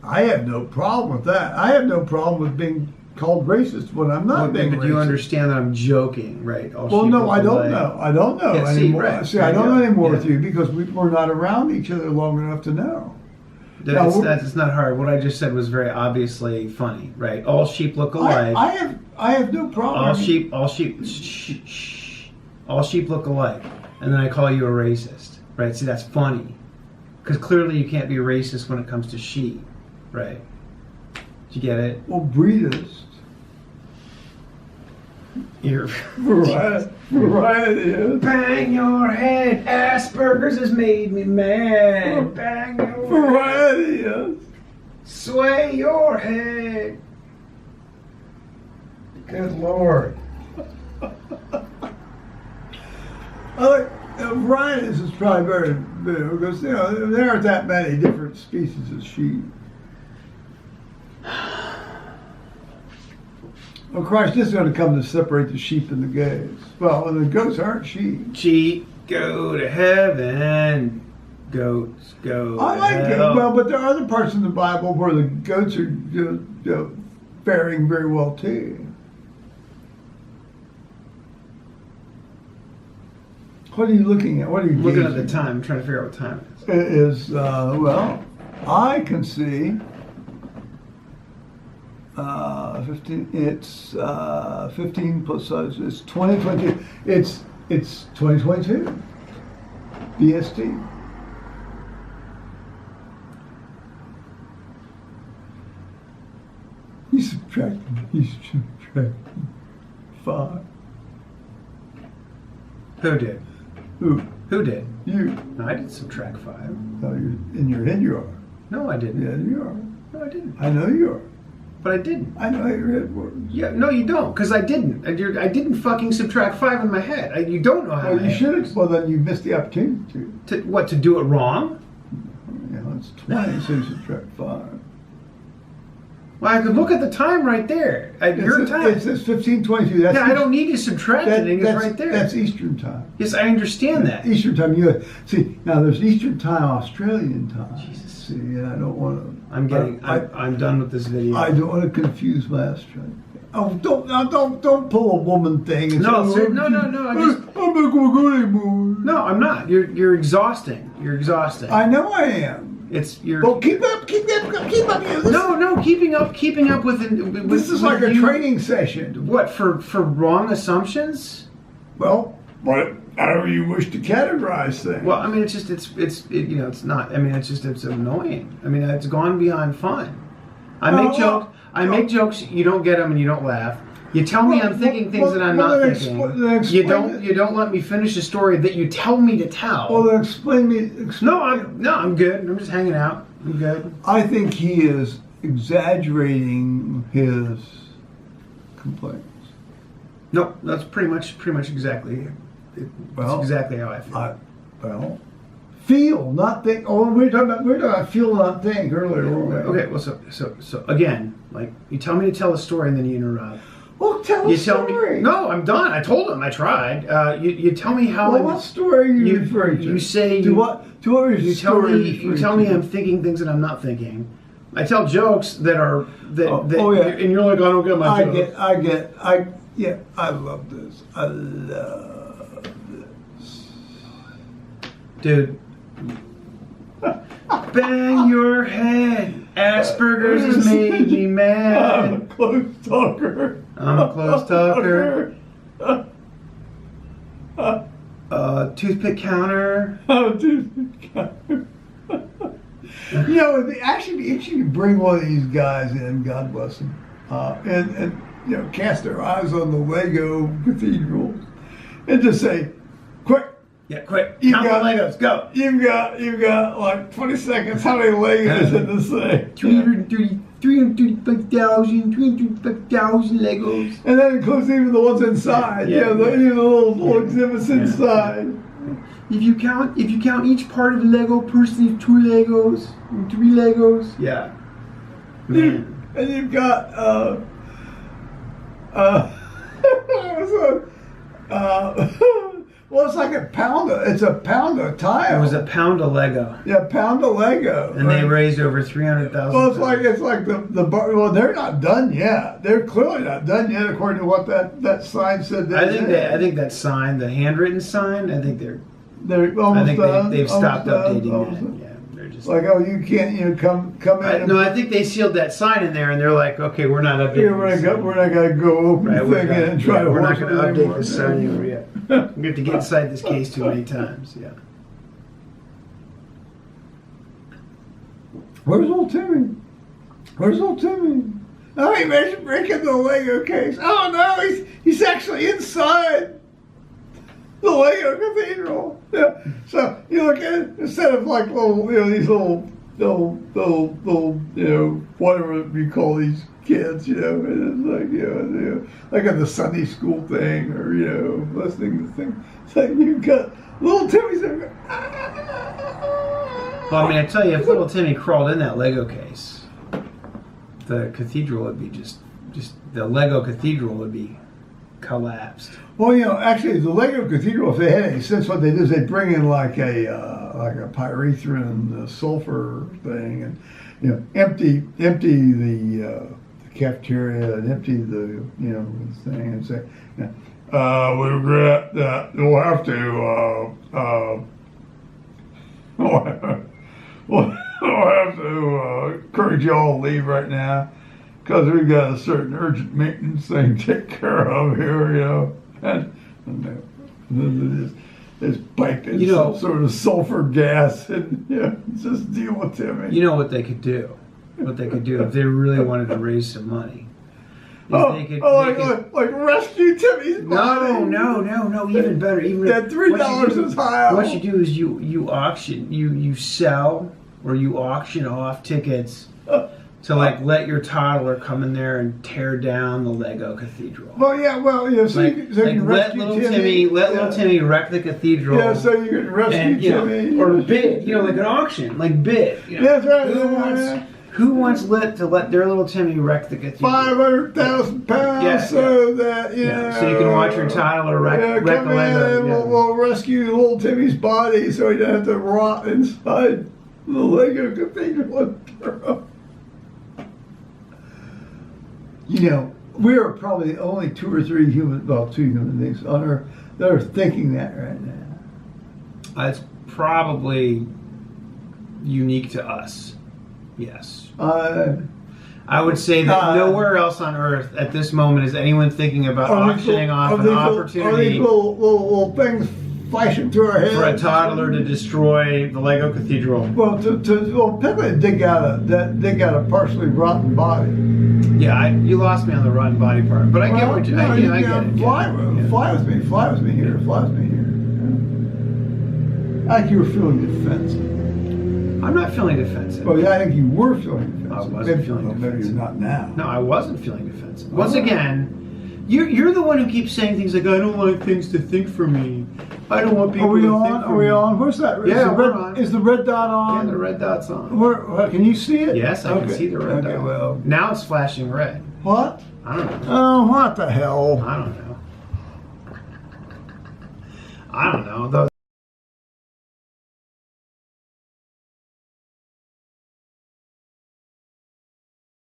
Speaker 2: have no problem with that. I have no problem with being called racist when I'm not being racist.
Speaker 1: But you understand that I'm joking, right?
Speaker 2: No, I don't know. I don't know anymore. I don't know anymore with you because we're not around each other long enough to know.
Speaker 1: It's not hard. What I just said was very obviously funny, right? All sheep look alike.
Speaker 2: I have no problem.
Speaker 1: All sheep look alike, and then I call you a racist, right? See, that's funny, because clearly you can't be a racist when it comes to sheep, right? Did you get it?
Speaker 2: Well, breedist.
Speaker 1: You're
Speaker 2: variety is.
Speaker 1: Bang your head. Asperger's has made me mad. Bang your head.
Speaker 2: Variety is.
Speaker 1: Sway your head. Good Lord.
Speaker 2: Varieties is probably very big because there aren't that many different species of sheep. Well, Christ is going to come to separate the sheep and the goats. Well, and the goats aren't sheep.
Speaker 1: Sheep go to heaven. Goats go
Speaker 2: I like
Speaker 1: to
Speaker 2: it.
Speaker 1: hell.
Speaker 2: Well, but there are other parts in the Bible where the goats are faring very well too. What are you looking at? What are you
Speaker 1: looking at
Speaker 2: gauging?
Speaker 1: the time. I'm trying to figure out what time it is.
Speaker 2: It is, well, I can see 15, it's 15 plus size, it's 2022. It's 2022. BST. He's subtracting 5.
Speaker 1: Who did?
Speaker 2: Who?
Speaker 1: Who did?
Speaker 2: You.
Speaker 1: No, I didn't subtract 5.
Speaker 2: No, in your head you are.
Speaker 1: No, I didn't.
Speaker 2: Yeah, you are.
Speaker 1: No, I didn't.
Speaker 2: I know you are.
Speaker 1: But I didn't.
Speaker 2: I know your head works.
Speaker 1: Yeah, no, you don't, because I didn't. I didn't fucking subtract 5 in my head. You don't know how.
Speaker 2: Well, you should have. Well, then you missed the opportunity to.
Speaker 1: What, to do it wrong?
Speaker 2: You know, it's 20, so you subtract 5.
Speaker 1: Well, I could look at the time right there. At your time.
Speaker 2: It says 15:22. That's
Speaker 1: Yeah, I don't need to subtract anything. It's right there.
Speaker 2: That's Eastern time.
Speaker 1: Yes, I understand that.
Speaker 2: Eastern time, US. See, now there's Eastern time, Australian time.
Speaker 1: Jesus.
Speaker 2: See, and I don't want to.
Speaker 1: I'm done with this video.
Speaker 2: I don't want to confuse my Australian. Oh, don't pull a woman thing. And
Speaker 1: No,
Speaker 2: say,
Speaker 1: sir, no. I'm
Speaker 2: not going to go anymore.
Speaker 1: No, I'm not. You're exhausting. You're exhausting.
Speaker 2: I know I am.
Speaker 1: You're.
Speaker 2: Well, keep up.
Speaker 1: No, keeping up with
Speaker 2: This is like a training session.
Speaker 1: What, for wrong assumptions?
Speaker 2: Well, however you wish to categorize things.
Speaker 1: Well, I mean, it's not. I mean, it's annoying. I mean, it's gone beyond fun. I make jokes. You don't get them, and you don't laugh. You tell me I'm thinking things that I'm not thinking. You don't let me finish a story that you tell me to tell.
Speaker 2: Well, then explain.
Speaker 1: No, I'm good. I'm just hanging out. I'm good.
Speaker 2: I think he is exaggerating his complaints.
Speaker 1: No, that's pretty much exactly. That's exactly how I feel.
Speaker 2: Feel, not think. Oh, we're talking about feel, not think earlier.
Speaker 1: Okay, well, so again, like, you tell me to tell a story and then you interrupt.
Speaker 2: Well, tell a story.
Speaker 1: No, I'm done. I told him. I tried. You tell me how.
Speaker 2: Well, what story are you referring to?
Speaker 1: You say
Speaker 2: you
Speaker 1: tell me I'm thinking things that I'm not thinking. I tell jokes that are and you're like, I don't get my jokes.
Speaker 2: I love this. I love this.
Speaker 1: Dude. Bang your head. Asperger's has made me mad.
Speaker 2: I'm a close talker.
Speaker 1: Toothpick counter.
Speaker 2: Toothpick counter. You know, it'd actually be interesting to bring one of these guys in, God bless them, and cast their eyes on the Lego cathedral and just say, quick.
Speaker 1: Yeah, quick. Count the Legos. Go.
Speaker 2: You've got like 20 seconds. How many Legos in this thing?
Speaker 1: 335,000 Legos.
Speaker 2: And that includes even the ones inside. Even the little exhibits inside.
Speaker 1: If you count each part of a Lego person, 2 Legos, 3 Legos. Yeah. Man.
Speaker 2: And you've got well, it's like a pound. It's a pound of tile.
Speaker 1: It was a pound of Lego.
Speaker 2: Yeah, pound of Lego.
Speaker 1: And they raised over 300,000.
Speaker 2: Well, it's like the well, they're not done yet. They're clearly not done yet, according to what that sign said.
Speaker 1: I think that sign, the handwritten sign, I think they're
Speaker 2: almost done.
Speaker 1: They've stopped updating that. Yeah, they're just
Speaker 2: like, oh, you can't come in.
Speaker 1: No, I think they sealed that sign in there, and they're like, okay, we're not updating.
Speaker 2: Yeah, we're not gonna go open the thing and try to.
Speaker 1: We're not gonna update this sign anymore yet. We have to get inside this case too many times. Yeah.
Speaker 2: Where's old Timmy? Oh, he managed to break into the Lego case. Oh no, he's actually inside the Lego cathedral. Yeah. So you look at it, instead of like these little whatever you call these kids, and it's like like at the Sunday school thing or listening to things. It's like you've got little Timmy's there.
Speaker 1: Well, I mean, I tell you, if little Timmy crawled in that Lego case, the cathedral would be just just the Lego Cathedral would be collapsed.
Speaker 2: Well, actually, the Lego Cathedral, if they had any sense, what they do is they bring in like a pyrethrin sulfur thing, and empty the cafeteria and empty the thing, and say, we regret that we'll have to we'll have to encourage y'all to leave right now because we've got a certain urgent maintenance thing to take care of here, and this pipe is some sort of sulfur gas, and just deal with Timmy.
Speaker 1: You know what they could do? What they could do if they really wanted to raise some money.
Speaker 2: Like rescue Timmy's body.
Speaker 1: No, even better. Even
Speaker 2: that $3 is high.
Speaker 1: What you do is you auction, you sell or you auction off tickets to let your toddler come in there and tear down the Lego Cathedral.
Speaker 2: So you can rescue Timmy.
Speaker 1: Let little Timmy wreck the cathedral.
Speaker 2: Yeah, so you can rescue Timmy.
Speaker 1: Or bid, like an auction, like bid.
Speaker 2: That's right.
Speaker 1: Who wants to let their little Timmy wreck the cathedral?
Speaker 2: 500,000 pounds, so that
Speaker 1: so you can watch your toddler wreck the Lego.
Speaker 2: We'll rescue little Timmy's body, so he doesn't have to rot inside the Lego Cathedral in Durham. We are probably the only 2 or 3 two human beings on Earth that are thinking that right now.
Speaker 1: It's probably unique to us. Yes. I would say that nowhere else on Earth at this moment is anyone thinking about auctioning off an opportunity.
Speaker 2: Are these little things flashing through our heads?
Speaker 1: For a toddler to destroy the Lego Cathedral.
Speaker 2: Well, particularly dig out a partially rotten body.
Speaker 1: Yeah, you lost me on the rotten body part, but I get what I get it.
Speaker 2: Fly with me here. I think you were feeling defensive.
Speaker 1: I'm not feeling defensive.
Speaker 2: Well, I think you were feeling defensive.
Speaker 1: I wasn't feeling defensive.
Speaker 2: Maybe you're not now.
Speaker 1: No, I wasn't feeling defensive. Once again, you're the one who keeps saying things like, I don't like things to think for me. I don't want people to think for me.
Speaker 2: Are we on? Where's that?
Speaker 1: Yeah, we're on.
Speaker 2: Is the red dot on?
Speaker 1: Yeah, the red dot's on.
Speaker 2: Can you see it?
Speaker 1: Yes, I can see the red dot.
Speaker 2: Well.
Speaker 1: Now it's flashing red.
Speaker 2: What?
Speaker 1: I don't know.
Speaker 2: Oh, what the hell?
Speaker 1: I don't know.